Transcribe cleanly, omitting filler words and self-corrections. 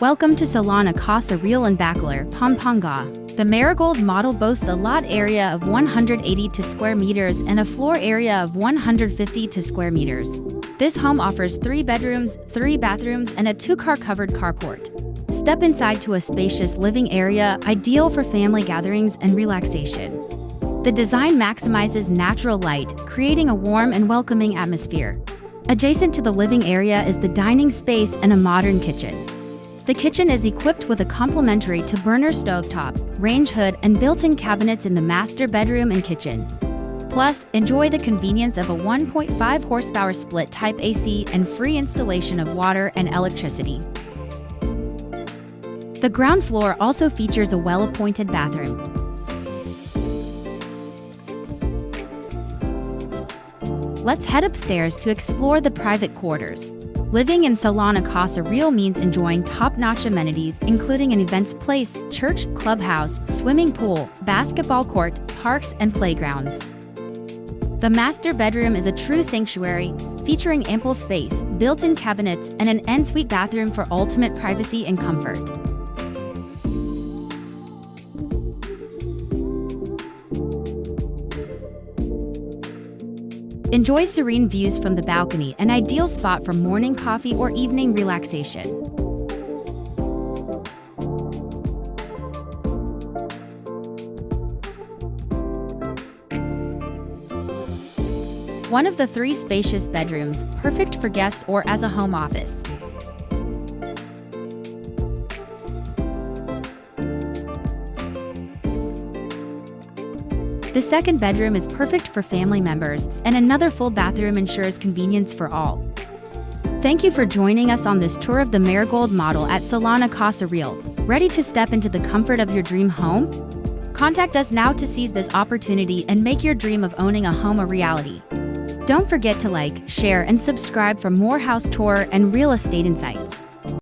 Welcome to Solana Casa in Bacolor, Pampanga. The Marigold model boasts a lot area of 180 square meters and a floor area of 150 square meters. This home offers 3 bedrooms, 3 bathrooms, and a 2-car covered carport. Step inside to a spacious living area, ideal for family gatherings and relaxation. The design maximizes natural light, creating a warm and welcoming atmosphere. Adjacent to the living area is the dining space and a modern kitchen. The kitchen is equipped with a complimentary to Burner Stovetop, Rangehood, and built-in cabinets in the master bedroom and kitchen. Plus, enjoy the convenience of a 1.5 horsepower split-type AC and free installation of water and electricity. The ground floor also features a well-appointed bathroom. Let's head upstairs to explore the private quarters. Living in Solana Casa means enjoying top-notch amenities including an events place, church, clubhouse, swimming pool, basketball court, parks, and playgrounds. The master bedroom is a true sanctuary, featuring ample space, built-in cabinets, and an ensuite bathroom for ultimate privacy and comfort. Enjoy serene views from the balcony, an ideal spot for morning coffee or evening relaxation. One of the 3 spacious bedrooms, perfect for guests or as a home office. The second bedroom is perfect for family members, and another full bathroom ensures convenience for all. Thank you for joining us on this tour of the Marigold model at Solana Casa. Ready to step into the comfort of your dream home? Contact us now to seize this opportunity and make your dream of owning a home a reality. Don't forget to like, share, and subscribe for more house tour and real estate insights.